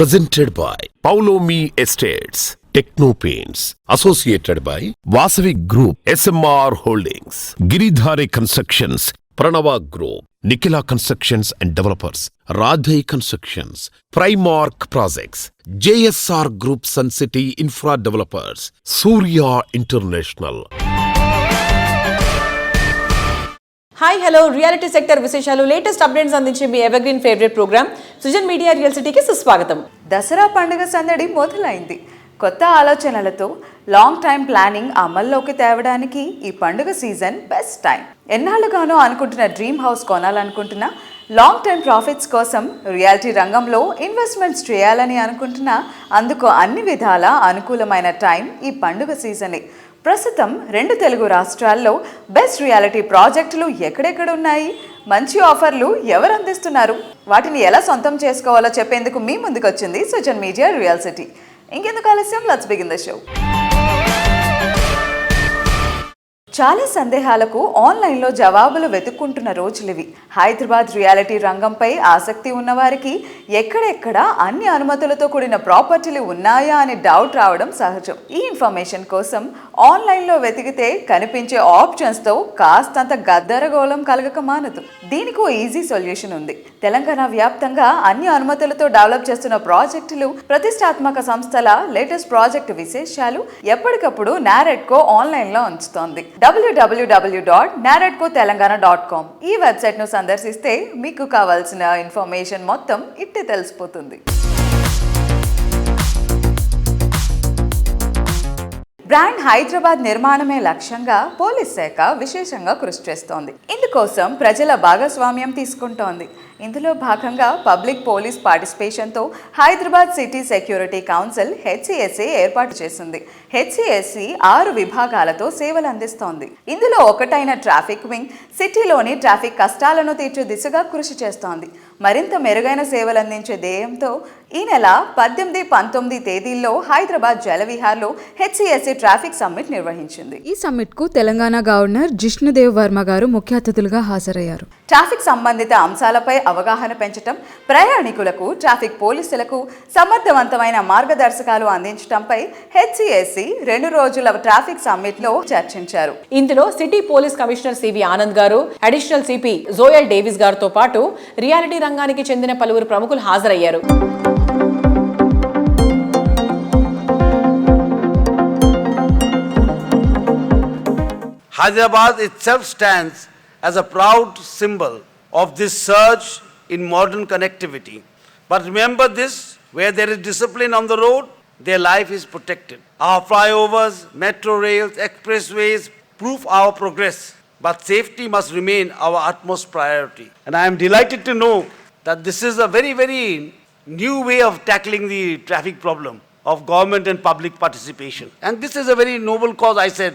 presented by Paulomi Estates, Techno Paints, associated by Vasavi Group, SMR Holdings, Giridhari Constructions, Pranava Group, Nikhila Constructions and Developers, Radhe Constructions, Primark Projects, JSR Group Sun City Infra Developers, Surya International. Hi hello reality sector విశేషాలు latest updates అందించే మీ evergreen favourite programme Sujan media real సిటీకి సుస్వాగతం. దసరా పండుగ సందడి మొదలైంది. కొత్త ఆలోచనలతో లాంగ్ టైం ప్లానింగ్ అమల్లోకి తేవడానికి ఈ పండుగ సీజన్ బెస్ట్ టైం. ఎన్నాళ్ళుగానో అనుకుంటున్న డ్రీమ్ హౌస్ కొనాలనుకుంటున్నా, లాంగ్ టైం ప్రాఫిట్స్ కోసం రియాలిటీ రంగంలో ఇన్వెస్ట్మెంట్స్ చేయాలని అనుకుంటున్నా, అందుకు అన్ని విధాల అనుకూలమైన టైం ఈ పండుగ సీజనే. ప్రస్తుతం 2 తెలుగు రాష్ట్రాల్లో బెస్ట్ రియాలిటీ ప్రాజెక్టులు ఎక్కడెక్కడ ఉన్నాయి, మంచి ఆఫర్లు ఎవరు అందిస్తున్నారు, వాటిని ఎలా సొంతం చేసుకోవాలో చెప్పేందుకు మీ ముందుకు వచ్చింది సుజన్ మీడియా రియల్ సిటీ. ఇంకెందుకు ఆలస్యం, లెట్స్ బిగిన్ ద షో. చాలా సందేహాలకు ఆన్లైన్లో జవాబులు వెతుక్కుంటున్న రోజులివి. హైదరాబాద్ రియాలిటీ రంగంపై ఆసక్తి ఉన్నవారికి ఎక్కడెక్కడ అన్ని అనుమతులతో కూడిన ప్రాపర్టీలు ఉన్నాయా అని డౌట్ రావడం సహజం. ఈ ఇన్ఫర్మేషన్ కోసం ఆన్లైన్లో వెతికితే కనిపించే ఆప్షన్స్తో కాస్తంత గద్దరగోళం కలగక మానదు. దీనికి ఈజీ సొల్యూషన్ ఉంది. తెలంగాణ వ్యాప్తంగా అన్ని అనుమతులతో డెవలప్ చేస్తున్న ప్రాజెక్టులు, ప్రతిష్టాత్మక సంస్థల లేటెస్ట్ ప్రాజెక్టు విశేషాలు ఎప్పటికప్పుడు నారెడ్కో ఆన్లైన్లో ఉంచుతోంది. www.naredcotelangana.com ఈ వెబ్సైట్ను సందర్శిస్తే మీకు కావాల్సిన ఇన్ఫర్మేషన్ మొత్తం ఇట్టే తెలిసిపోతుంది. బ్రాండ్ హైదరాబాద్ నిర్మాణమే లక్ష్యంగా పోలీస్ శాఖ విశేషంగా కృషి చేస్తోంది. ఇందుకోసం ప్రజల భాగస్వామ్యం తీసుకుంటోంది. ఇందులో భాగంగా పబ్లిక్ పోలీస్ పార్టిసిపేషన్తో Hyderabad city security council HCSC ఏర్పాటు చేసింది. HCSC 6 విభాగాలతో సేవలు అందిస్తోంది. ఇందులో ఒకటైన ట్రాఫిక్ వింగ్ సిటీలోని ట్రాఫిక్ కష్టాలను తీర్చే దిశగా కృషి చేస్తోంది. మరింత మెరుగైన సేవలు అందించే ధ్యేయంతో ఈ నెల 18, 19 తేదీల్లో హైదరాబాద్ జలవిహార్లో HCSC ట్రాఫిక్ సమ్మిట్ నిర్వహించింది. ఈ సమ్మిట్ కు తెలంగాణ గవర్నర్ జిష్ణుదేవ్ వర్మ గారు ముఖ్య అతిథులుగా హాజరయ్యారు. ట్రాఫిక్ సంబంధిత అంశాలపై అవగాహన పెంచడం, ప్రయాణికులకు, ట్రాఫిక్ పోలీసులకు సమర్థవంతమైన మార్గదర్శకాలు అందించడంపై HCSC 2 రోజుల ట్రాఫిక్ సమ్మిట్ లో చర్చించారు. ఇందులో city police commissioner CV Anand గారు, అడిషనల్ సిపి జోయల్ డేవిస్ గారితో పాటు రియాలిటీ రంగానికి చెందిన పలువురు ప్రముఖులు హాజరయ్యారు. Hyderabad itself stands as a proud symbol of this surge in modern connectivity. But remember this, where there is discipline on the road, their life is protected. Our flyovers, metro rails, expressways prove our progress, but safety must remain our utmost priority. And I am delighted to know that this is a very, very new way of tackling the traffic problem of government and public participation. And this is a very noble cause, I said,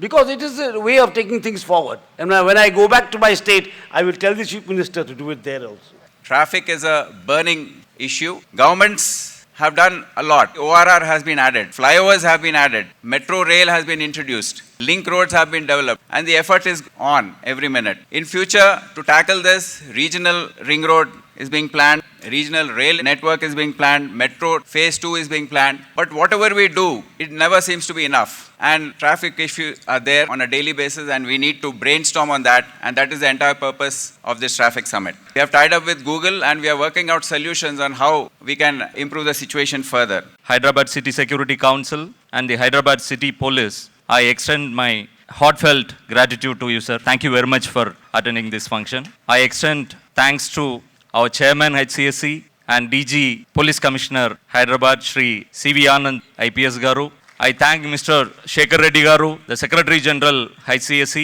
because it is a way of taking things forward. And when I go back to my state, I will tell the Chief Minister to do it there also. Traffic is a burning issue. Governments have done a lot. ORR has been added. Flyovers have been added. Metro rail has been introduced. Link roads have been developed. And the effort is on every minute. In future, to tackle this, regional ring road is being planned. Regional rail network is being planned. Metro phase 2 is being planned. But whatever we do, it never seems to be enough. And traffic issues are there on a daily basis, and we need to brainstorm on that. And that is the entire purpose of this traffic summit. We have tied up with Google, and we are working out solutions on how we can improve the situation further. Hyderabad City Security Council and the Hyderabad City Police, I extend my heartfelt gratitude to you, sir. Thank you very much for attending this function. I extend thanks to our chairman HCSC and DG Police Commissioner Hyderabad Shri CV Anand IPS Garu. I thank Mr. Shekhar Reddy Garu, the Secretary General HCSC.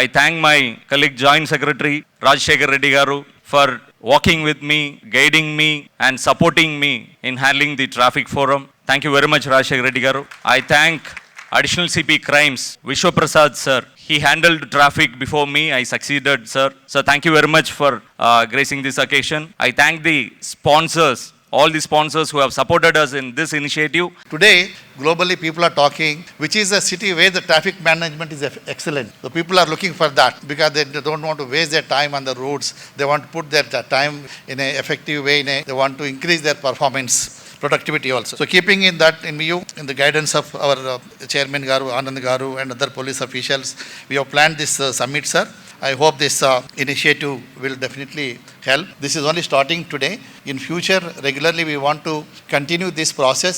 I thank my colleague Joint Secretary Raj Shekhar Reddy Garu for walking with me, guiding me and supporting me in handling the traffic forum. Thank you very much Raj Shekhar Reddy Garu. I thank Additional CP Crimes Vishwa Prasad sir. He handled traffic before me. I succeeded, sir. So thank you very much for gracing this occasion. I thank the sponsors, all the sponsors who have supported us in this initiative. Today, globally people are talking, which is a city where the traffic management is excellent. The people are looking for that because they don't want to waste their time on the roads. They want to put their time in an effective way. They want to increase their performance productivity also. So keeping in that in view, in the guidance of our Chairman Garu, Anand Garu and other police officials, we have planned this summit, sir. I hope this initiative will definitely help. This is only starting today. In future, regularly we want to continue this process.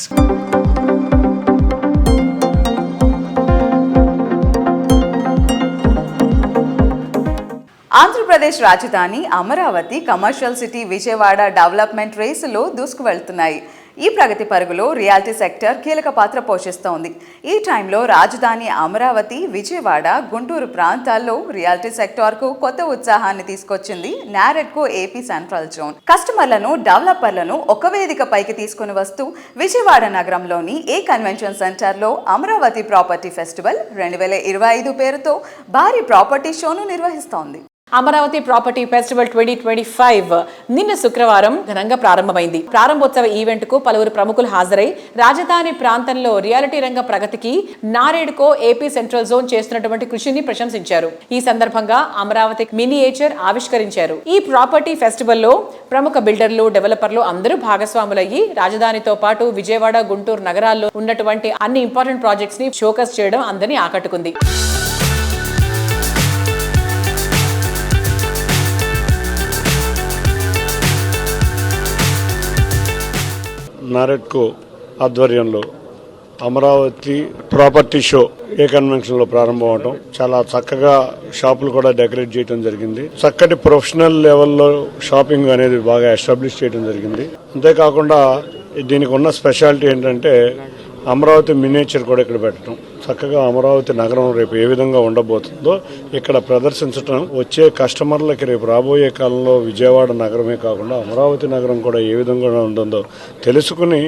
Andhra Pradesh రాజధాని Amaravati commercial city Vijayawada development రేసులో దూసుకువెళ్తున్నాయి. ఈ ప్రగతి పరుగులో reality sector కీలక పాత్ర పోషిస్తోంది. ఈ టైంలో రాజధాని అమరావతి, విజయవాడ, గుంటూరు ప్రాంతాల్లో రియాలిటీ సెక్టార్కు కొత్త ఉత్సాహాన్ని తీసుకొచ్చింది నారెడ్కో ఏపీ సెంట్రల్ జోన్. కస్టమర్లను, డెవలపర్లను ఒక వేదిక పైకి తీసుకుని వస్తూ విజయవాడ నగరంలోని ఏ కన్వెన్షన్ సెంటర్లో అమరావతి ప్రాపర్టీ ఫెస్టివల్ 2025 పేరుతో భారీ ప్రాపర్టీ షోను నిర్వహిస్తోంది. అమరావతి ప్రాపర్టీ ఫెస్టివల్ 2025 నిన్న శుక్రవారం ఘనంగా ప్రారంభమైంది. ప్రారంభోత్సవ ఈవెంట్ కు పలువురు ప్రముఖులు హాజరై రాజధాని ప్రాంతంలో రియాలిటీ రంగ ప్రగతికి నారెడ్కో ఏపీ సెంట్రల్ జోన్ చేస్తున్నటువంటి కృషిని ప్రశంసించారు. ఈ సందర్భంగా అమరావతి మినియేచర్ ఆవిష్కరించారు. ఈ ప్రాపర్టీ ఫెస్టివల్లో ప్రముఖ బిల్డర్లు, డెవలపర్లు అందరూ భాగస్వాములయ్యి రాజధానితో పాటు విజయవాడ, గుంటూరు నగరాల్లో ఉన్నటువంటి అన్ని ఇంపార్టెంట్ ప్రాజెక్ట్స్ ని షోకేస్ చేయడం అందరినీ ఆకట్టుకుంది. నారెడ్కో ఆధ్వర్యంలో అమరావతి ప్రాపర్టీ షో ఏ కన్వెన్షన్లో ప్రారంభం అవడం, చాలా చక్కగా షాపులు కూడా డెకరేట్ చేయడం జరిగింది. చక్కటి ప్రొఫెషనల్ లెవెల్లో షాపింగ్ అనేది బాగా ఎస్టాబ్లిష్ చేయడం జరిగింది. అంతేకాకుండా దీనికి ఉన్న స్పెషాలిటీ ఏంటంటే అమరావతి మినియేచర్ కూడా ఇక్కడ పెట్టడం, చక్కగా అమరావతి నగరం రేపు ఏ విధంగా ఉండబోతుందో ఇక్కడ ప్రదర్శించడం, వచ్చే కస్టమర్లకి రేపు రాబోయే కాలంలో విజయవాడ నగరమే కాకుండా అమరావతి నగరం కూడా ఏ విధంగా ఉంటుందో తెలుసుకుని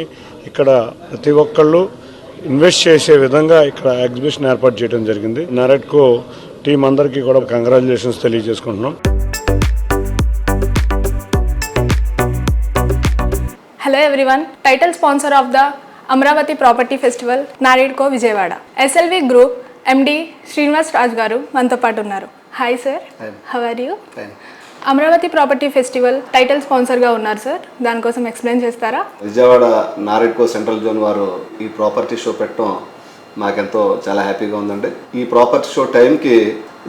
ఇక్కడ ప్రతి ఒక్కళ్ళు ఇన్వెస్ట్ చేసే విధంగా ఇక్కడ ఎగ్జిబిషన్ ఏర్పాటు చేయడం జరిగింది. నారెడ్కో టీం అందరికీ కూడా కంగ్రాచులేషన్స్ తెలియజేసుకుంటున్నాం. Hello everyone, title sponsor of the Amravati Property Festival, Naredco Vijayawada. SLV Group MD Srinivas Raj garu manto paatu unnaru. Hi sir, how are you? Fine. Amaravati property festival title స్పాన్సర్గా ఉన్నారు sir, దానికోసం explain చేస్తారా? Vijayawada NAREDCO central zone వారు ఈ property show పెట్టడం మాకెంతో చాలా హ్యాపీగా ఉందండి. ఈ ప్రాపర్టీ షో టైంకి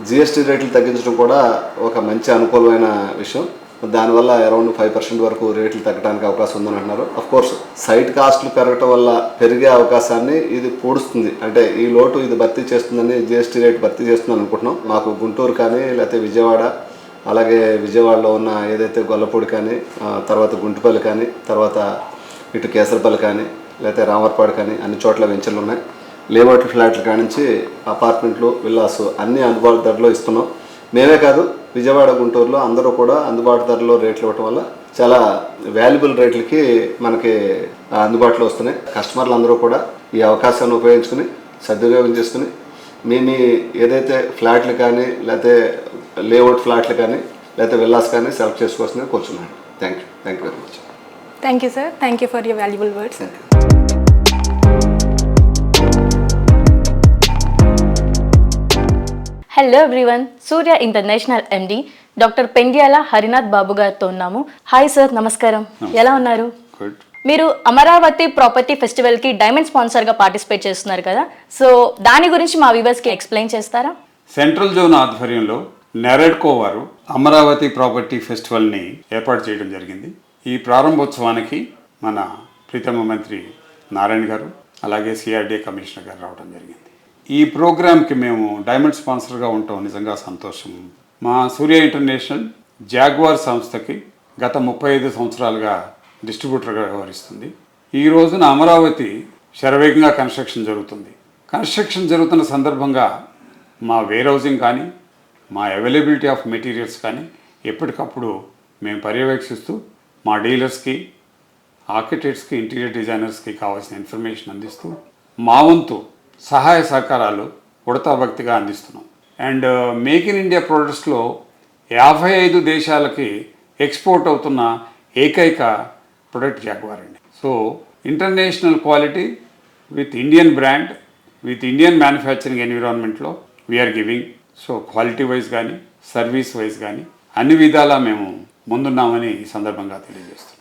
జిఎస్టీ రేట్లు తగ్గించడం కూడా ఒక మంచి అనుకూలమైన విషయం. దానివల్ల అరౌండ్ 5% వరకు రేట్లు తగ్గడానికి అవకాశం ఉందని అంటున్నారు. అఫ్కోర్స్ సైట్ కాస్ట్లు పెరగటం వల్ల పెరిగే అవకాశాన్ని ఇది పూడుస్తుంది, అంటే ఈ లోటు ఇది భర్తీ చేస్తుందని, జిఎస్టీ రేట్ భర్తీ చేస్తుందని అనుకుంటున్నాం. మాకు గుంటూరు కానీ లేకపోతే విజయవాడ, అలాగే విజయవాడలో ఉన్న ఏదైతే గొల్లపూడి కానీ, తర్వాత గుంటుపల్లి కానీ, తర్వాత ఇటు కేసరపల్లి కానీ, లేకపోతే రామర్పాడు కానీ అన్ని చోట్ల వెంచర్లు ఉన్నాయి. లేఅవుట్ ఫ్లాట్ల కాడి నుంచి అపార్ట్మెంట్లు, విల్లాస్ అన్నీ అందుబాటు ధరలో ఇస్తున్నాం. మేమే కాదు, విజయవాడ, గుంటూరులో అందరూ కూడా అందుబాటు ధరలో రేట్లు ఇవ్వటం వల్ల చాలా వాల్యుబుల్ రేట్లకి మనకి అందుబాటులో వస్తున్నాయి. కస్టమర్లు అందరూ కూడా ఈ అవకాశాన్ని ఉపయోగించుకుని సద్వినియోగం చేసుకుని మీ ఏదైతే ఫ్లాట్లు కానీ, లేకపోతే లేఅవుట్ ఫ్లాట్లు కానీ, లేకపోతే విల్లాస్ కానీ సెలెక్ట్ చేసుకోవాల్సిందని కోరుచున్నాను. Thank you very much. Thank you sir, thank you for your valuable words. Hello everyone, Surya international MD doctor Pendyala Harinath Babu గారితో ఉన్నాము. హాయ్ సార్, నమస్కారం. ఎలా ఉన్నారు? మీరు అమరావతి ప్రాపర్టీ ఫెస్టివల్కి డైమండ్ స్పాన్సర్గా పార్టిసిపేట్ చేస్తున్నారు కదా, సో దాని గురించి మా వ్యూవర్స్కి ఎక్స్ప్లెయిన్ చేస్తారా? సెంట్రల్ జోన్ ఆధ్వర్యంలో నారెడ్కో వారు అమరావతి ప్రాపర్టీ ఫెస్టివల్ని ఏర్పాటు చేయడం జరిగింది. ఈ ప్రారంభోత్సవానికి మన ప్రీతమ మంత్రి నారాయణ గారు, అలాగే సిఆర్డీఏ కమిషనర్ గారు రావడం జరిగింది. ఈ ప్రోగ్రామ్కి మేము డైమండ్ స్పాన్సర్గా ఉంటాం, నిజంగా సంతోషం. మా సూర్య ఇంటర్నేషనల్ జాగ్వార్ సంస్థకి గత 35 సంవత్సరాలుగా డిస్ట్రిబ్యూటర్గా వ్యవహరిస్తుంది. ఈ రోజున అమరావతి శరవేగంగా కన్స్ట్రక్షన్ జరుగుతుంది. కన్స్ట్రక్షన్ జరుగుతున్న సందర్భంగా మా వేర్ హౌసింగ్ కానీ, మా అవైలబిలిటీ ఆఫ్ మెటీరియల్స్ కానీ ఎప్పటికప్పుడు మేము పర్యవేక్షిస్తూ మా డీలర్స్కి, ఆర్కిటెక్ట్స్కి, ఇంటీరియర్ డిజైనర్స్కి కావాల్సిన ఇన్ఫర్మేషన్ అందిస్తూ మా వంతు సహాయ సహకారాలు ఉడతాభక్తిగా అందిస్తున్నాం. అండ్ మేక్ ఇన్ ఇండియా ప్రొడక్ట్స్లో 55 దేశాలకి ఎక్స్పోర్ట్ అవుతున్న ఏకైక ప్రొడక్ట్ జాగ్వార్ అండి. So international quality with Indian brand, with Indian manufacturing ఎన్విరాన్మెంట్లో we're giving. So quality wise కానీ, సర్వీస్ వైజ్ కానీ అన్ని విధాలా మేము ముందున్నామని ఈ సందర్భంగా తెలియజేస్తున్నాం.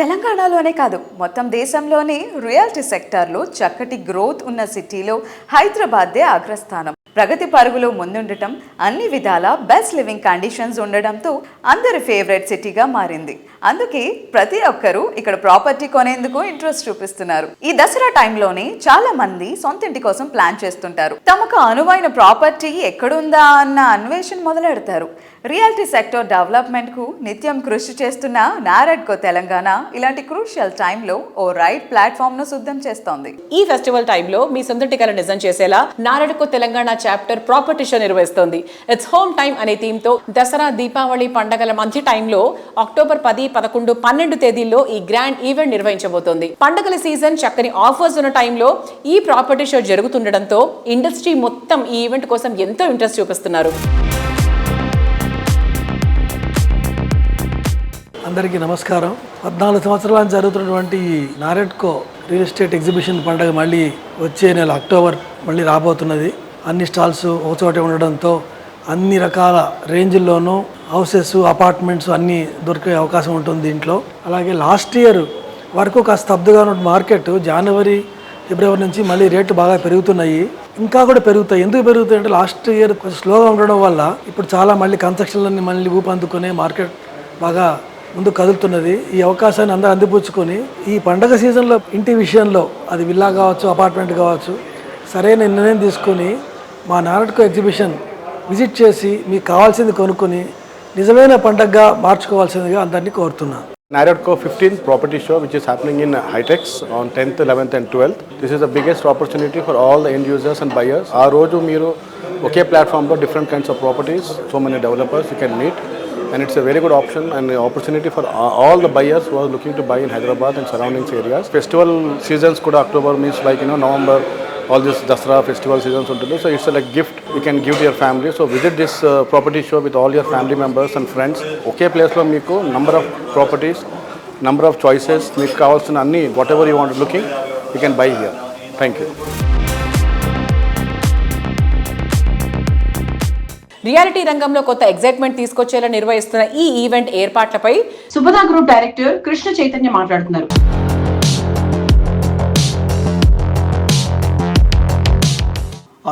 తెలంగాణలోనే కాదు మొత్తం దేశంలోనే రియల్టీ సెక్టార్లో చక్కటి గ్రోత్ ఉన్న సిటీలో హైదరాబాద్దే అగ్రస్థానం. ప్రగతి పరుగులో ముందుండటం, అన్ని విధాల బెస్ట్ లివింగ్ కండిషన్స్ ఉండడంతో అందరి ఫేవరెట్ సిటీగా మారింది. అందుకే ప్రతి ఒక్కరూ ఇక్కడ ప్రాపర్టీ కొనేందుకు ఇంట్రెస్ట్ చూపిస్తున్నారు. ఈ దసరా టైంలోనే చాలా మంది సొంత ఇంటి కోసం ప్లాన్ చేస్తుంటారు. తమకు అనువైన ప్రాపర్టీ ఎక్కడుందా అన్న అన్వేషణ మొదలెడతారు. రియల్టీ సెక్టర్ డెవలప్మెంట్ కు నిత్యం కృషి చేస్తున్న నారెడ్కో తెలంగాణ ఇలాంటి క్రూషియల్ టైంలో ఓ రైట్ ప్లాట్ఫామ్ ను సిద్ధం చేస్తోంది. ఈ ఫెస్టివల్ టైంలో మీ సొంత టికెట్ నిజం చేసేలా NAREDCO Telangana chapter property show నిర్వహిస్తోంది. ఇట్స్ హోమ్ టైమ్ అనే థీమ్ తో దసరా, దీపావళి పండగల మధ్య టైంలో అక్టోబర్ 10, 11, 12 తేదీల్లో ఈ గ్రాండ్ ఈవెంట్ నిర్వహించబోతోంది. పండగల సీజన్, చక్కని ఆఫర్స్ ఉన్న టైంలో ఈ ప్రాపర్టీ షో జరుగుతుండటంతో ఇండస్ట్రీ మొత్తం ఈ ఈవెంట్ కోసం ఎంతో ఇంట్రెస్ట్ చూపిస్తున్నారు. అందరికీ నమస్కారం. 14 సంవత్సరాల జరుగుతున్నటువంటి నారెడ్కో రియల్ ఎస్టేట్ ఎగ్జిబిషన్ పండుగ మళ్ళీ వచ్చే నెల అక్టోబర్ మళ్ళీ రాబోతున్నది. అన్ని స్టాల్స్ ఒకచోటే ఉండడంతో అన్ని రకాల రేంజ్ల్లోనూ హౌసెస్, అపార్ట్మెంట్స్ అన్నీ దొరికే అవకాశం ఉంటుంది దీంట్లో. అలాగే లాస్ట్ ఇయర్ వరకు కాస్త స్తబ్దుగా ఉన్న మార్కెట్ జనవరి, ఫిబ్రవరి నుంచి మళ్ళీ రేట్లు బాగా పెరుగుతున్నాయి. ఇంకా కూడా పెరుగుతాయి. ఎందుకు పెరుగుతాయి అంటే లాస్ట్ ఇయర్ కొంచెం స్లోగా ఉండడం వల్ల ఇప్పుడు చాలా మళ్ళీ కన్స్ట్రక్షన్లన్నీ మళ్ళీ ఊపందుకునే మార్కెట్ బాగా ముందు కదులుతున్నది. ఈ అవకాశాన్ని అందరూ అందిపుచ్చుకొని ఈ పండగ సీజన్లో ఇంటి విషయంలో అది విల్లా కావచ్చు, అపార్ట్మెంట్ కావచ్చు, సరైన నిర్ణయం తీసుకొని మా నారెడ్కో ఎగ్జిబిషన్ విజిట్ చేసి మీకు కావాల్సింది కొనుక్కొని నిజమైన పండగగా మార్చుకోవాల్సిందిగా అందరినీ కోరుతున్నాను. Naredco 15th property show, which is happening in Hitex on 10th, 11th and 12th. This is the biggest opportunity for all the end users and buyers. Aa roju meeru oke platform lo different kinds of properties, so many developers you can meet, and it's a very good option and opportunity for all the buyers who are looking to buy in Hyderabad and surroundings areas. Festival seasons kuda October means like November, all this Dasra festival seasons untundi, so it's like gift you can give to your family. So visit this property show with all your family members and friends. Okay place lo meeku number of properties, number of choices, meeku kavalsina anni whatever you want looking you can buy here. Thank you. Reality రంగంలో కొత్త excitement తీసుకొచ్చేలా నిర్వహిస్తున్న ఈ event ఏర్పాట్లపై Subhada group director Krishna Chaitanya మాట్లాడుతున్నారు.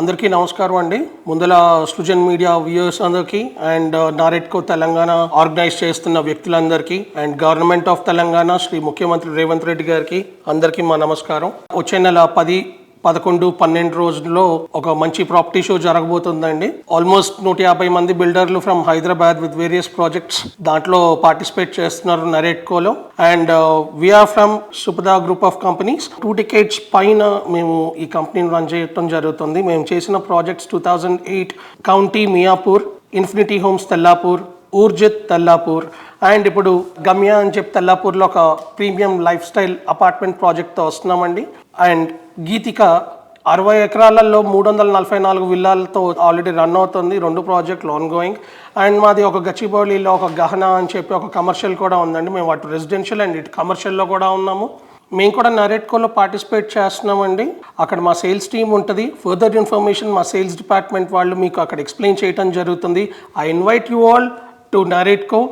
అందరికీ నమస్కారం అండి. ముందల సృజన్ మీడియా వ్యూయర్స్ అందరికీ అండ్ నారెడ్కో తెలంగాణ ఆర్గనైజ్ చేస్తున్న వ్యక్తులందరికీ and government of Telangana Shri ముఖ్యమంత్రి రేవంత్ రెడ్డి గారికి అందరికీ మా నమస్కారం. వచ్చే నెల 10, 11, 12 రోజుల్లో ఒక మంచి ప్రాపర్టీ షో జరగబోతుందండి. ఆల్మోస్ట్ 150 మంది బిల్డర్లు from Hyderabad with various projects దాంట్లో పార్టిసిపేట్ చేస్తున్నారు నారెడ్కోలో. And we're from Supada group of companies. 2 decades పైన మేము ఈ కంపెనీని రన్ చేయడం జరుగుతుంది. మేము చేసిన projects 2008 county Miyapur, infinity homes Tellapur, Urjith Tellapur and ఇప్పుడు గమ్య అని చెప్పి తెల్లాపూర్లో ఒక ప్రీమియం లైఫ్ స్టైల్ అపార్ట్మెంట్ ప్రాజెక్ట్తో వస్తున్నామండి. అండ్ గీతిక 60 ఎకరాలలో 344 విల్లాలతో ఆల్రెడీ రన్ అవుతుంది. 2 ప్రాజెక్టులు ఆన్ గోయింగ్. అండ్ మాది ఒక గచ్చిబౌలిలో ఒక గహనా అని చెప్పి ఒక కమర్షియల్ కూడా ఉందండి. మేము అటు రెసిడెన్షియల్ అండ్ ఇటు కమర్షియల్లో కూడా ఉన్నాము. మేము కూడా నారెడ్కోలో పార్టిసిపేట్ చేస్తున్నామండి. అక్కడ మా సేల్స్ టీమ్ ఉంటుంది. ఫర్దర్ ఇన్ఫర్మేషన్ మా సేల్స్ డిపార్ట్మెంట్ వాళ్ళు మీకు అక్కడ ఎక్స్ప్లెయిన్ చేయడం జరుగుతుంది. I invite you all to NAREDCO.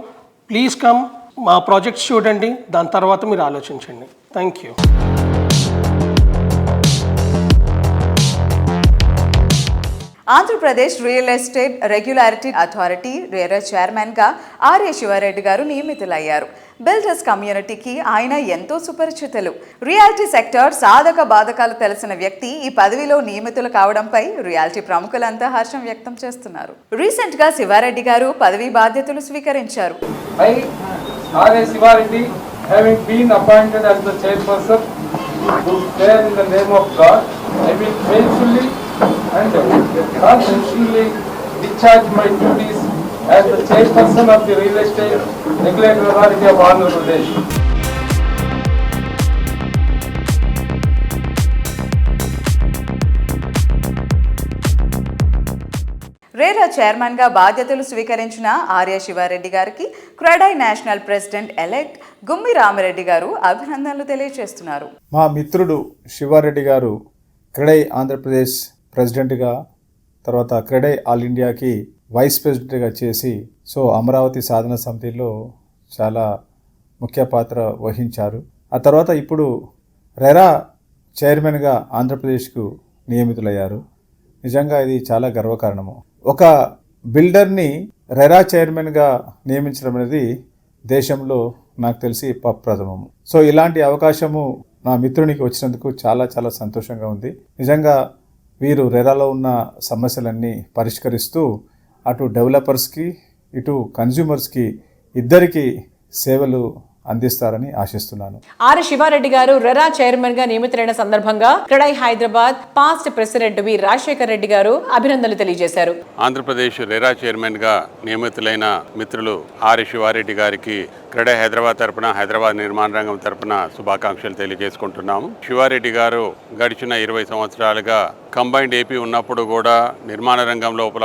Please come, మా ప్రాజెక్ట్స్ చూడండి, దాని తర్వాత మీరు ఆలోచించండి. Thank you. Andhra Pradesh real estate regularity authority RERA చైర్మన్గా ఆర్ఏ శివారెడ్డి గారు నియమితులయ్యారు. బిల్డర్స్ కమ్యూనిటీకి ఆయన ఎంతో సుపరిచితులు. రియాలిటీ సెక్టర్ సాధక బాధకాలు తెలిసిన వ్యక్తి ఈ పదవిలో నియమితులు కావడంపై రియాలిటీ ప్రముఖులంతా హర్షం వ్యక్తం చేస్తున్నారు. రీసెంట్ గా శివారెడ్డి గారు పదవి బాధ్యతలు స్వీకరించారు. Having been appointed as the chairperson to declare in the name of God, I will faithfully and conscientiously discharge my duties as the chairperson of the Real Estate Regulatory Authority of Andhra Pradesh. RERA చైర్మన్గా బాధ్యతలు స్వీకరించిన ఆర్య శివారెడ్డి గారికి CREDAI national president elect Gummi Ramireddy గారు అభినందనలు తెలియజేస్తున్నారు. మా మిత్రుడు శివారెడ్డి గారు క్రెడై ఆంధ్రప్రదేశ్ ప్రెసిడెంట్గా, తర్వాత క్రెడై ఆల్ ఇండియాకి వైస్ ప్రెసిడెంట్గా చేసి, సో అమరావతి సాధన సమితిలో చాలా ముఖ్య పాత్ర వహించారు. ఆ తర్వాత ఇప్పుడు రెరా చైర్మన్గా ఆంధ్రప్రదేశ్కు నియమితులయ్యారు. నిజంగా ఇది చాలా గర్వకారణము. ఒక బిల్డర్ని రెరా చైర్మన్గా నియమించడం అనేది దేశంలో నాకు తెలిసి ప్రథమము. సో ఇలాంటి అవకాశము నా మిత్రునికి వచ్చినందుకు చాలా చాలా సంతోషంగా ఉంది. నిజంగా వీరు రెరాలో ఉన్న సమస్యలన్నీ పరిష్కరిస్తూ అటు డెవలపర్స్కి ఇటు కన్జ్యూమర్స్కి ఇద్దరికి సేవలు అందిస్తారని ఆశిస్తున్నాను. ఆర్ శివారెడ్డి గారు రెరా చైర్మన్ గా నియమితులైన సందర్భంగా క్రెడై హైదరాబాద్ పాస్ట్ ప్రెసిడెంట్ వి రాజశేఖర్ రెడ్డి గారు అభినందనలు తెలియజేశారు. ఆంధ్రప్రదేశ్ రెరా చైర్మన్ గా నియమితులైన మిత్రులు ఆర్ శివారెడ్డి గారికి క్రెడై హైదరాబాద్ తరపున, హైదరాబాద్ నిర్మాణ రంగం తరపున శుభాకాంక్షలు తెలియజేసుకుంటున్నాము. శివారెడ్డి గారు గడిచిన 20 సంవత్సరాలుగా కంబైన్డ్ ఏపీ ఉన్నప్పుడు కూడా నిర్మాణ రంగం లోపల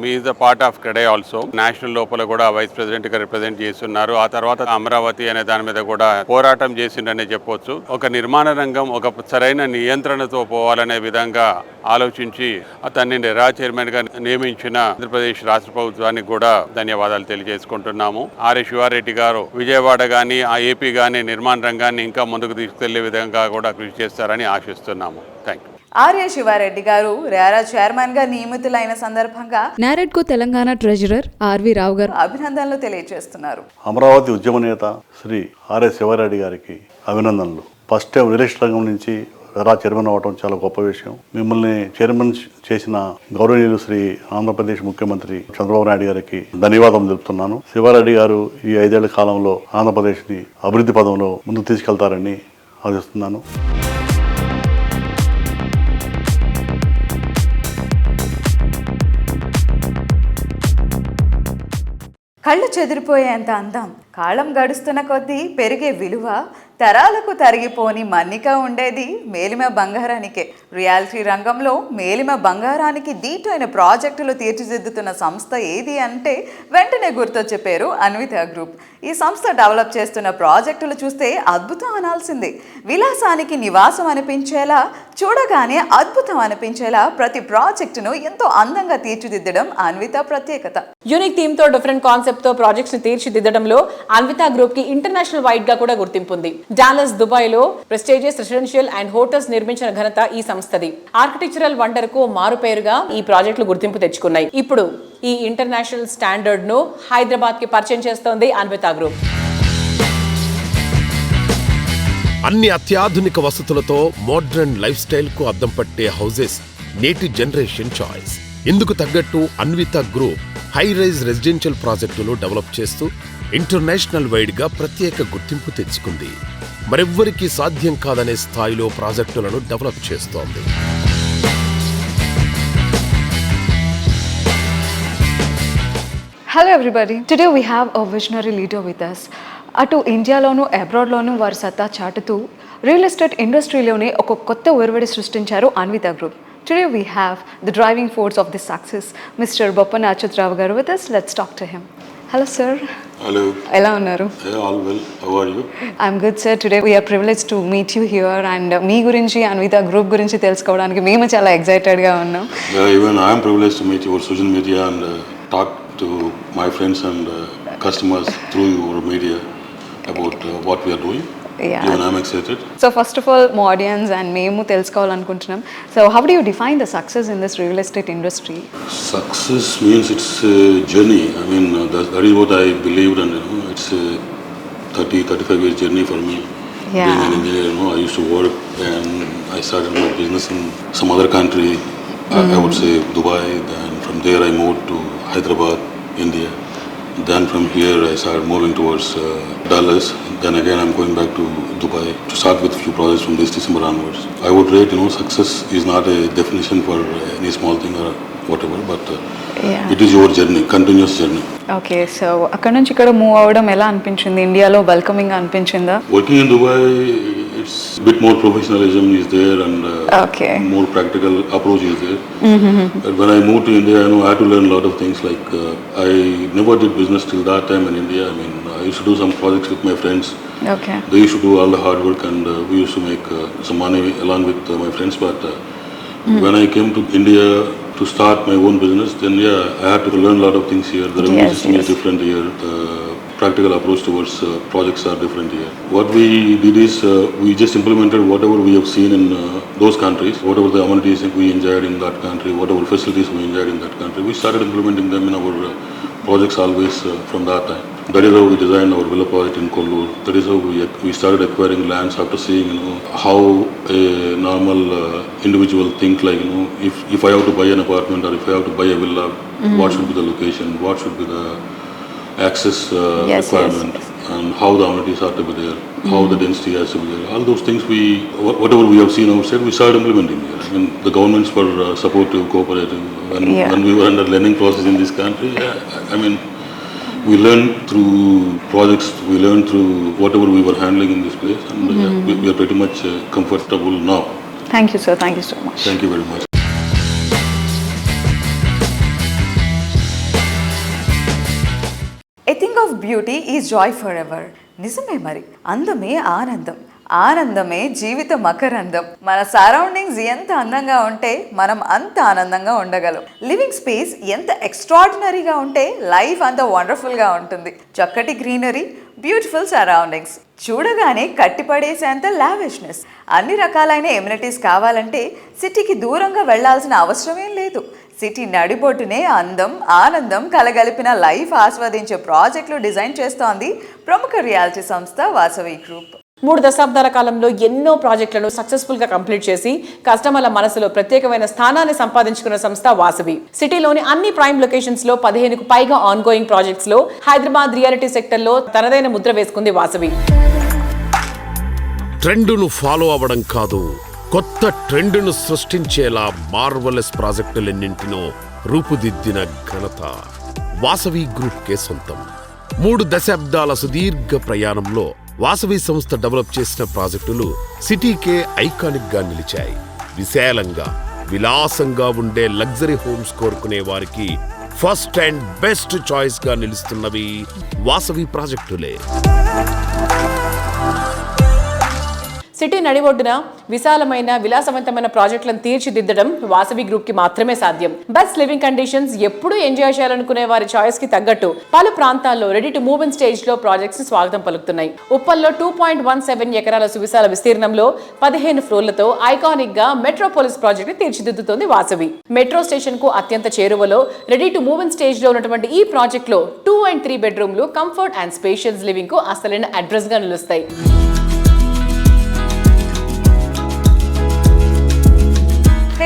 me the part of CREDAI also national లోపల కూడా వైస్ ప్రెసిడెంట్ గా రిప్రజెంట్ చేస్తున్నారు. ఆ తర్వాత అమరావతి అనే దాని మీద కూడా పోరాటం చేసిండనే చెప్పొచ్చు. ఒక నిర్మాణ రంగం ఒక సరైన నియంత్రణతో పోవాలనే విధంగా ఆలోచించి అతన్ని రెరా చైర్మన్ గా నియమించిన ఆంధ్రప్రదేశ్ రాష్ట్ర ప్రభుత్వానికి కూడా ధన్యవాదాలు తెలియజేసుకుంటున్నాము. ఆర్ శివారెడ్డి గారు విజయవాడ గాని ఆ ఏపీ గాని నిర్మాణ రంగాన్ని ఇంకా ముందుకు తీసుకెళ్లే విధంగా కూడా కృషి చేస్తారని ఆశిస్తున్నాము. Thank you. ఆర్య శివారెడ్డి గారు రెరా చైర్మన్ గా నియమితులైన సందర్భంగా నారెడ్కో తెలంగాణ ట్రెజరర్ ఆర్వి రావు గారు అభినందనలు తెలియజేస్తున్నారు. అమరావతి ఉద్యమ నేత శ్రీ ఆర్య శివారెడ్డి గారికి అభినందనలు. ఫస్ట్ టైం రియల్ ఎస్టేట్ రంగం నుంచి రెరా చైర్మన్ అవ్వడం చాలా గొప్ప విషయం. మిమ్మల్ని చైర్మన్ చేసిన గౌరవనీయులు శ్రీ ఆంధ్రప్రదేశ్ ముఖ్యమంత్రి చంద్రబాబు నాయుడు గారికి ధన్యవాదం తెలుపుతున్నాను. శివారెడ్డి గారు ఈ 5 ఏళ్ల కాలంలో ఆంధ్రప్రదేశ్ని అభివృద్ధి పదంలో ముందుకు తీసుకెళ్తారని ఆశిస్తున్నాను. కళ్ళు చెదిరిపోయేంత అందం, కాలం గడుస్తున్న కొద్దీ పెరిగే విలువ, తరాలకు తరిగిపోని మన్నిక ఉండేది మేలిమ బంగారానికే. రియాలిటీ రంగంలో మేలిమ బంగారానికి దీటైన ప్రాజెక్టులు తీర్చిదిద్దుతున్న సంస్థ ఏది అంటే వెంటనే గుర్తొచ్చే పేరు అన్విత గ్రూప్. ఈ సంస్థ డెవలప్ చేస్తున్న ప్రాజెక్టులు చూస్తే అద్భుతం అనాల్సిందే. విలాసానికి నివాసం అనిపించేలా, చూడగానే అద్భుతం అనిపించేలా ప్రతి ప్రాజెక్టును ఎంతో అందంగా తీర్చిదిద్దడం అన్విత ప్రత్యేకత. యూనిక్ థీమ్ తో డిఫరెంట్ కాన్సెప్ట్ తో ప్రాజెక్ట్స్ ని తీర్చిదిద్దడంలో అన్విత గ్రూప్ కి ఇంటర్నేషనల్ వైడ్ గా కూడా గుర్తింపు ఉంది. డాలస్, దుబాయ్ లో ప్రెస్టీజియస్ రెసిడెన్షియల్ అండ్ హోటల్స్ నిర్మించిన ఘనత ఈ సంస్థది. ఆర్కిటెక్చరల్ వండర్ కు మారుపేరుగా ఈ ప్రాజెక్టులు గుర్తింపు తెచ్చుకున్నాయి. ఇప్పుడు ఈ ఇంటర్నేషనల్ స్టాండర్డ్ ను హైదరాబాద్ కి పరిచయం చేస్తోంది అన్విత గ్రూప్. అన్ని అత్యాధునిక వసతులతో మోడ్రన్ లైఫ్ స్టైల్ కు అద్దం పట్టే హౌసెస్ నేటి జనరేషన్ చాయిస్. ఇందుకు తగ్గట్టు Anvita group high rise residential ప్రాజెక్టులు డెవలప్ చేస్తూ ఇంటర్నేషనల్ వైడ్ గా ప్రత్యేక గుర్తింపు తెచ్చుకుంది. మరెవ్వరికీ సాధ్యం కాదనే స్థాయిలో ప్రాజెక్టులను డెవలప్ చేస్తోంది. Hello everybody, today we have a visionary leader with us. అటు ఇండియాలోనూ అబ్రాడ్లోనూ వారి సత్తా చాటుతూ రియల్ ఎస్టేట్ ఇండస్ట్రీలోనే ఒక కొత్త ఒరవడి సృష్టించారు Anvita group. Today we have the driving force of this success, Mr. Boppan Achyutrao garu with us. Let's talk to him. Hello sir. Hello. Ela unnaru? Yeah, all well. How are you? I'm good sir. Today we are privileged to meet you here and మీ గురించి Anvitha group గురించి తెలుసుకోవడానికి మేము చాలా excited గా ఉన్నాం. Yeah, even I am privileged to meet your social media and talk to my friends and customers through your media about what we are doing. Yeah. Even I'm excited. So first of all, మా audience and మేము తెలుసుకోవాలనుకుంటున్నాం. So how do you define the success in this real estate industry? Success means it's a journey. I mean, that is what I believed, and it's a 35 year journey for me. Yeah. Being an engineer, I used to work and I started my business in some other country. I would say Dubai. Then from there I moved to Hyderabad, India. Then from here I started moving towards Dallas. Then again I'm going back to Dubai to start with few projects from this December onwards. I would rate, success is not a definition for any small thing or whatever, but it is your journey, continuous journey. Okay, so అక్కడ నుంచి ఇక్కడ move అవ్వడం ఎలా అనిపించింది? ఇండియాలో welcoming అనిపించిందా? Working in Dubai, it's a bit more professionalism is there and more practical approach is there. But when I moved to India, I had to learn a lot of things. Like I never did business till that time in India. I mean, I used to do some projects with my friends. Okay. They used to do all the hard work and we used to make some money along with my friends. But when I came to India to start my own business, then I had to learn a lot of things here. The revenue system is different here. The practical approach towards projects are different here. What we did is we just implemented whatever we have seen in those countries, whatever the amenities we enjoyed in that country, whatever facilities we enjoyed in that country. We started implementing them in our projects always from that time. That is how we designed our villa project in Kollur. That is how we started acquiring lands after seeing, how a normal individual think like, if I have to buy an apartment or if I have to buy a villa, what should be the location, what should be the access requirement, and how the amenities are to be there, how the density has to be there. All those things whatever we have seen outside, we started implementing here. I mean, the governments were supportive, cooperative. When we were under learning process in this country, I mean, we learned through projects, we learned through whatever we were handling in this place, and we are pretty much comfortable now. Thank you, sir. Thank you so much. Thank you very much. A thing of beauty is joy forever. నిజమే మరి, అందమే ఆనందం, ఆనందమే జీవిత మకరందం. మన surroundings ఎంత అందంగా ఉంటే మనం అంత ఆనందంగా ఉండగలం. లివింగ్ స్పేస్ ఎంత ఎక్స్ట్రాడినరీగా ఉంటే లైఫ్ అంత వండర్ఫుల్గా ఉంటుంది. చక్కటి గ్రీనరీ, బ్యూటిఫుల్ సరౌండింగ్స్, చూడగానే కట్టిపడేసేంత లావిష్నెస్, అన్ని రకాలైన ఎమ్యూనిటీస్ కావాలంటే సిటీకి దూరంగా వెళ్లాల్సిన అవసరమేం లేదు. సిటీ నడిబొట్టునే అందం, ఆనందం కలగలిపిన లైఫ్ ఆస్వాదించే ప్రాజెక్టులు డిజైన్ చేస్తోంది ప్రముఖ రియాలిటీ సంస్థ వాసవి గ్రూప్. 3 దశాబ్దాల కాలంలో ఎన్నో ప్రాజెక్టులను సక్సెస్ఫుల్ గా కంప్లీట్ చేసి కస్టమర్ల మనసులో ప్రత్యేకమైన స్థానాన్ని సంపాదించుకున్న సంస్థ వాసవి. సిటీలోని అన్ని ప్రైమ్ లొకేషన్స్ లో 15కు పైగా ఆన్ గోయింగ్ ప్రాజెక్ట్స్ లో హైదరాబాద్ రియాలిటీ సెక్టర్ లో తనదైన ముద్ర వేసుకుంది వాసవి. ట్రెండును ఫాలో అవ్వడం కాదు, కొత్త ట్రెండును సృష్టించేలా మార్వలస్ ప్రాజెక్టులెన్నింటినో రూపుదిద్దిన ఘనత వాసవి గ్రూప్ కే సొంతం. 3 దశాబ్దాల సుదీర్ఘ ప్రయాణంలో వాసవి సంస్థ డెవలప్ చేసిన ప్రాజెక్టులు సిటీకే ఐకానిక్ గా నిలిచాయి. విశాలంగా, విలాసంగా ఉండే లగ్జరీ హోమ్స్ కోరుకునే వారికి ఫస్ట్ అండ్ బెస్ట్ చాయిస్ గా నిలుస్తున్నవి వాసవి ప్రాజెక్టులే. సిటీ నడిబొడ్డున విశాలమైన విలాసవంతమైన ప్రాజెక్టులను తీర్చిదిద్దడం వాసవి గ్రూప్ కి మాత్రమే సాధ్యం. బెస్ట్ లివింగ్ కండిషన్స్, ఎప్పుడూ ఎంజాయ్ చేయాలనుకునే వారి చాయిస్ కి తగ్గట్టు పలు ప్రాంతాల్లో ready to move in stage లో ప్రాజెక్ట్స్ స్వాగతం పలుకుతున్నాయి. ఉప్పల్లో 2.17 ఎకరాల సువిశాల విస్తీర్ణంలో 15 ఫ్లోర్లతో ఐకానిక్ గా మెట్రోపోలిస్ ప్రాజెక్ట్ ని తీర్చిదిద్దుతోంది వాసవి. మెట్రో స్టేషన్ కు అత్యంత చేరువలో ready to move in stage లో ఉన్నటువంటి ఈ ప్రాజెక్ట్ లో 2 and 3 బెడ్రూమ్లు కంఫర్ట్ అండ్ స్పేషియస్ లివింగ్ కు అసలైన అడ్రస్ గా నిలుస్తాయి.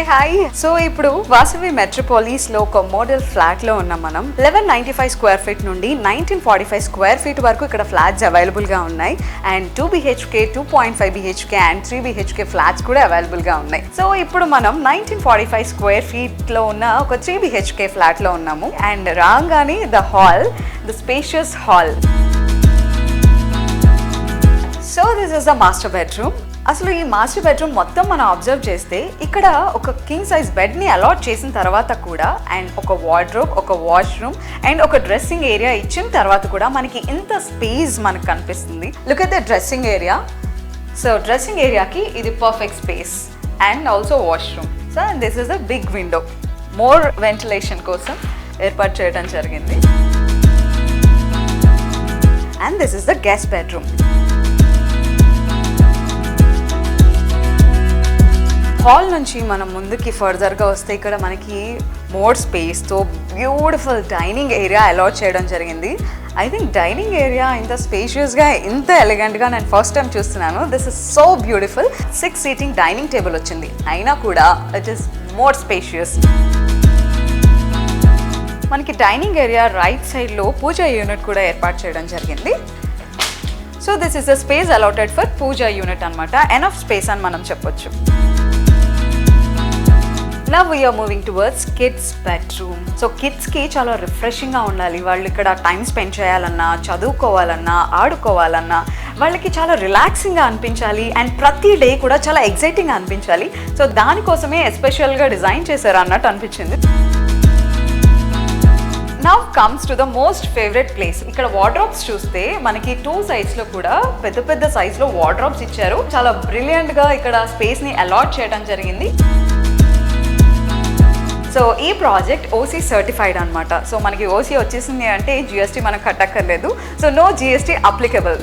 హాయ్, సో ఇప్పుడు వాసవి మెట్రోపోలిస్ లో ఒక మోడల్ ఫ్లాట్ లో ఉన్నాం మనం. 1195 స్క్వేర్ ఫీట్ నుండి 1945 స్క్వేర్ ఫీట్ వరకు ఇక్కడ ఫ్లాట్స్ అవైలబుల్ గా ఉన్నాయి. And 2 BHK, 2.5 BHK and 3 BHK flats కూడా అవైలబుల్ గా ఉన్నాయి. సో ఇప్పుడు మనం 1945 స్క్వేర్ ఫీట్ లో ఉన్న ఒక 3 BHK ఫ్లాట్ లో ఉన్నాము. అండ్ రాగానే the hall, the spacious hall. So this is the master bedroom. అసలు ఈ మాస్టర్ బెడ్రూమ్ మొత్తం మనం అబ్జర్వ్ చేస్తే ఇక్కడ ఒక కింగ్ సైజ్ బెడ్ని అలాట్ చేసిన తర్వాత కూడా, అండ్ ఒక వార్డ్రోబ్, ఒక వాష్రూమ్ అండ్ ఒక డ్రెస్సింగ్ ఏరియా ఇచ్చిన తర్వాత కూడా మనకి ఇంత స్పేస్ మనకు కనిపిస్తుంది. Look at the dressing area. So dressing ఏరియాకి ఇది perfect space and also washroom. So and this is a big window, more ventilation కోసం ఏర్పాటు చేయడం జరిగింది. And this is the guest bedroom. Hall నుంచి మనం ముందుకి ఫర్దర్గా వస్తే ఇక్కడ మనకి మోర్ స్పేస్తో బ్యూటిఫుల్ డైనింగ్ ఏరియా అలాట్ చేయడం జరిగింది. ఐ థింక్ డైనింగ్ ఏరియా ఇంత స్పేషియస్గా, ఇంత ఎలిగెంట్గా నేను ఫస్ట్ టైం చూస్తున్నాను. This is so beautiful. 6 seating dining table వచ్చింది, అయినా కూడా ఇట్ ఈస్ మోర్ స్పేషియస్. మనకి డైనింగ్ ఏరియా రైట్ సైడ్లో పూజా యూనిట్ కూడా ఏర్పాటు చేయడం జరిగింది. So this is the space allotted for puja unit అనమాట. ఎనఫ్ స్పేస్ అని మనం చెప్పొచ్చు. Now we are moving towards kids bedroom. So kids కి చాలా రిఫ్రెషింగ్గా ఉండాలి. వాళ్ళు ఇక్కడ టైం స్పెండ్ చేయాలన్నా, చదువుకోవాలన్నా, ఆడుకోవాలన్నా వాళ్ళకి చాలా రిలాక్సింగ్గా అనిపించాలి. అండ్ ప్రతి డే కూడా చాలా ఎగ్జైటింగ్గా అనిపించాలి. సో దానికోసమే ఎస్పెషల్గా డిజైన్ చేశారు అన్నట్టు అనిపించింది. Now comes to the most favorite place. ఇక్కడ వార్డ్రోబ్స్ చూస్తే మనకి 2 సైడ్స్ లో కూడా పెద్ద పెద్ద సైజ్ లో వార్డ్రోబ్స్ ఇచ్చారు. చాలా బ్రిలియంట్ గా ఇక్కడ స్పేస్ ని అలాట్ చేయడం జరిగింది. సో ఈ ప్రాజెక్ట్ ఓసీ సర్టిఫైడ్ అనమాట. సో మనకి ఓసీ వచ్చేసింది అంటే జిఎస్టీ మనం కట్టక్కర్లేదు. So no GST applicable.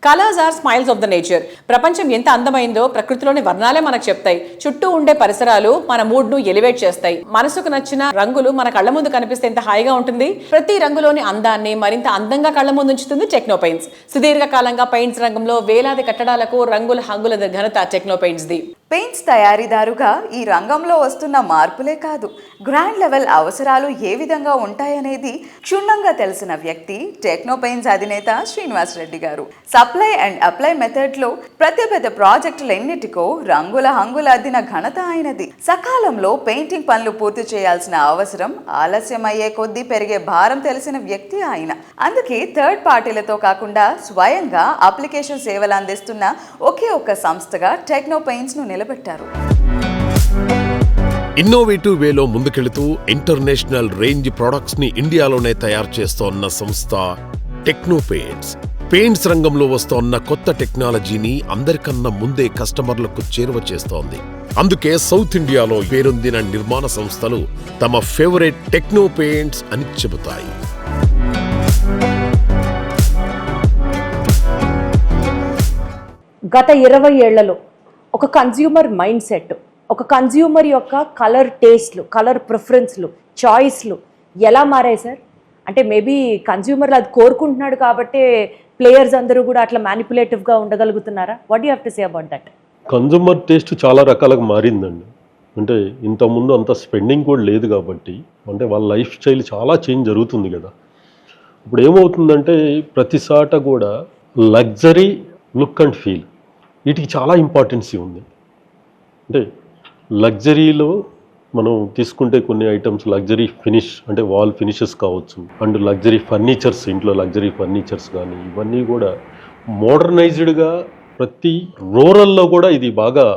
Colours are smiles of the nature. ప్రపంచం ఎంత అందమైందో ప్రకృతిలోని వర్ణాలే మనకు చెప్తాయి. చుట్టూ ఉండే పరిసరాలు మన మూడ్ ను ఎలివేట్ చేస్తాయి. మనసుకు నచ్చిన రంగులు మన కళ్ళ ముందు కనిపిస్తే ఎంత హాయిగా ఉంటుంది. ప్రతి రంగులోని అందాన్ని మరింత అందంగా కళ్ళ ముందు ఉంచుతుంది టెక్నో పెయింట్స్. సుదీర్ఘ కాలంగా పెయింట్స్ రంగంలో వేలాది కట్టడాలకు రంగుల హంగుల ఘనత టెక్నో పెయింట్స్ ది. పెయింట్స్ తయారీదారుగా ఈ రంగంలో వస్తున్న మార్పులే కాదు, గ్రాండ్ లెవెల్ అవసరాలు ఏ విధంగా ఉంటాయనేది క్షుణ్ణంగా తెలిసిన వ్యక్తి టెక్నో పెయింట్స్ అధినేత శ్రీనివాస్ రెడ్డి గారు. సప్లై అండ్ అప్లై మెథడ్లో పెద్ద ప్రాజెక్టులెన్నిటికో రంగుల హంగుల అద్దిన ఘనత ఆయనది. సకాలంలో పెయింటింగ్ పనులు పూర్తి చేయాల్సిన అవసరం ఆలస్యమయ్యే కొద్దీ పెరిగే భారం తెలిసిన వ్యక్తి ఆయన. అందుకే థర్డ్ పార్టీలతో కాకుండా స్వయంగా అప్లికేషన్ సేవలు అందిస్తున్న ఒకే ఒక్క సంస్థగా టెక్నో పెయింట్స్ ను నిలబెట్టారు. ఇన్నోవేటివ్ వేలో ముందుకెళుతూ ఇంటర్నేషనల్ రేంజ్ ప్రొడక్ట్స్ ని ఇండియాలోనే తయారు చేస్తోన్న సంస్థ టెక్నో పెయింట్స్. పెయింట్స్ రంగంలో వస్తోన్న కొత్త టెక్నాలజీని అందరికన్నా ముందే కస్టమర్లకు చేరువ చేస్తోంది. అందుకే సౌత్ ఇండియాలో పేరొందిన నిర్మాణ సంస్థలు తమ ఫేవరెట్ టెక్నో పెయింట్స్ అని చెబుతాయి. గత 20 ఏళ్లలో ఒక కన్జ్యూమర్ మైండ్ సెట్, ఒక కన్జ్యూమర్ యొక్క కలర్ టేస్ట్లు, కలర్ ప్రిఫరెన్స్లు, చాయిస్లు ఎలా మారాయి సార్? అంటే మేబీ కన్జ్యూమర్లు అది కోరుకుంటున్నాడు కాబట్టి ప్లేయర్స్ అందరూ కూడా అట్లా మ్యానిపులేటివ్గా ఉండగలుగుతున్నారా? What you have to say about that? Consumer taste చాలా రకాలుగా మారిందండి. అంటే ఇంతకుముందు అంత స్పెండింగ్ కూడా లేదు కాబట్టి, అంటే వాళ్ళ లైఫ్ స్టైల్ చాలా చేంజ్ జరుగుతుంది కదా. ఇప్పుడు ఏమవుతుందంటే ప్రతిసాట కూడా లగ్జరీ లుక్ అండ్ ఫీల్ వీటికి చాలా ఇంపార్టెన్సీ ఉంది. అంటే లగ్జరీలో మనం తీసుకుంటే కొన్ని ఐటమ్స్ లగ్జరీ ఫినిష్ అంటే వాల్ ఫినిషెస్ కావచ్చు, అండ్ లగ్జరీ ఫర్నిచర్స్, ఇంట్లో లగ్జరీ ఫర్నిచర్స్ కానీ ఇవన్నీ కూడా మోడర్నైజ్డ్గా ప్రతి రూరల్లో కూడా ఇది బాగా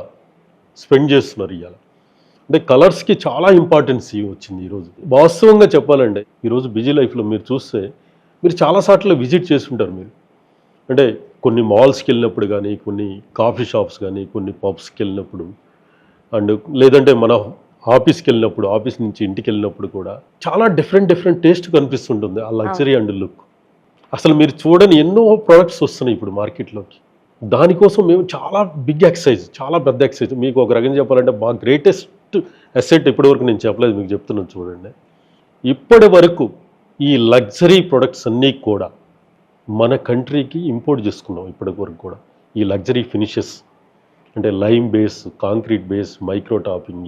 స్పెండ్ చేస్తున్నారు ఇవాళ. అంటే కలర్స్కి చాలా ఇంపార్టెన్సీ వచ్చింది ఈరోజు. వాస్తవంగా చెప్పాలంటే ఈరోజు బిజీ లైఫ్లో మీరు చూస్తే మీరు చాలాసార్లు విజిట్ చేస్తుంటారు. మీరు అంటే కొన్ని మాల్స్కి వెళ్ళినప్పుడు కానీ, కొన్ని కాఫీ షాప్స్ కానీ, కొన్ని పబ్స్కి వెళ్ళినప్పుడు, అండ్ లేదంటే మన ఆఫీస్కి వెళ్ళినప్పుడు, ఆఫీస్ నుంచి ఇంటికి వెళ్ళినప్పుడు కూడా చాలా డిఫరెంట్ టేస్ట్ కనిపిస్తుంటుంది ఆ లగ్జరీ అండ్ లుక్. అసలు మీరు చూడని ఎన్నో ప్రోడక్ట్స్ వస్తున్నాయి ఇప్పుడు మార్కెట్లోకి. దానికోసం మేము చాలా బిగ్ ఎక్సైజ్, చాలా పెద్ద ఎక్సైజ్. మీకు ఒక రకంగా చెప్పాలంటే బాగా గ్రేటెస్ట్ అసెట్ ఇప్పటివరకు నేను చెప్పలేదు, మీకు చెప్తున్నాను చూడండి. ఇప్పటి వరకు ఈ లగ్జరీ ప్రొడక్ట్స్ అన్నీ కూడా మన కంట్రీకి ఇంపోర్ట్ చేసుకున్నాం ఇప్పటి వరకు కూడా. ఈ లగ్జరీ ఫినిషెస్ అంటే lime base, concrete base, micro topping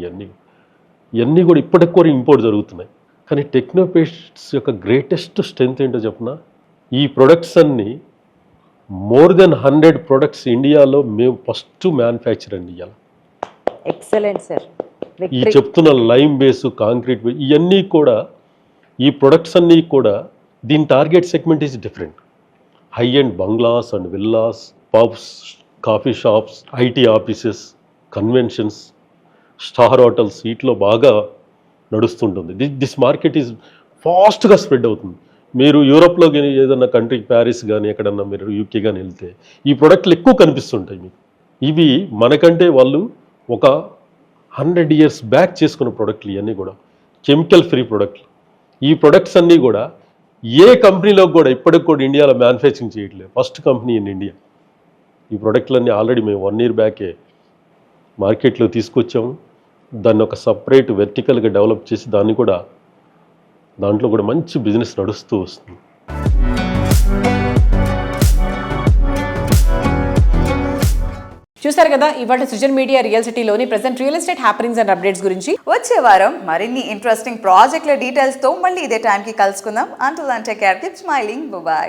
ఇవన్నీ కూడా ఇప్పటికి కూడా ఇంపోర్ట్ జరుగుతున్నాయి. కానీ టెక్నో పెయింట్స్ యొక్క గ్రేటెస్ట్ స్ట్రెంత్ ఏంటో చెప్పిన, ఈ ప్రొడక్ట్స్ అన్నీ మోర్ దెన్ 100 ప్రొడక్ట్స్ ఇండియాలో మేము ఫస్ట్ మ్యానుఫ్యాక్చర్ అండి ఇవాళ. Excellent sir. ఈ చెప్తున్న లైమ్ బేస్, కాంక్రీట్ బేస్ ఇవన్నీ కూడా, ఈ ప్రొడక్ట్స్ అన్నీ కూడా దీని target segment is different. High and bungalows and villas, pubs, coffee shops, IT offices, conventions, star hotels వీటిలో బాగా నడుస్తుంటుంది. దిస్ మార్కెట్ ఈజ్ ఫాస్ట్గా స్ప్రెడ్ అవుతుంది. మీరు యూరోప్లో కానీ ఏదన్నా కంట్రీ, ప్యారిస్ కానీ ఎక్కడన్నా మీరు యూకే కానీ వెళ్తే ఈ ప్రొడక్ట్లు ఎక్కువ కనిపిస్తుంటాయి మీకు. ఇవి మనకంటే వాళ్ళు ఒక 100 years బ్యాక్ చేసుకున్న ప్రొడక్ట్లు ఇవన్నీ కూడా కెమికల్ ఫ్రీ ప్రొడక్ట్లు. ఈ ప్రొడక్ట్స్ అన్నీ కూడా ఏ కంపెనీలో కూడా ఇప్పటికి కూడా ఇండియాలో మ్యానుఫ్యాక్చరింగ్ చేయట్లేదు. First company in India. ఈ ప్రొడక్ట్లన్నీ ఆల్రెడీ మేము 1 year బ్యాకే మార్కెట్లో తీసుకొచ్చాము. దాన్ని ఒక సపరేట్ వెర్టికల్గా డెవలప్ చేసి దాంట్లో కూడా మంచి బిజినెస్ నడుస్తూ వస్తుంది. చూసారు కదా ఇవాళ సృజన్ మీడియా రియల్ సిటీలోని present real estate happenings and updates గురించి. వచ్చే వారం మరిన్ని ఇంట్రెస్టింగ్ ప్రాజెక్టుల డీటెయిల్స్తో మళ్ళీ ఇదే టైంకి కలుసుకుందాం. Until then take care, keep smiling, by.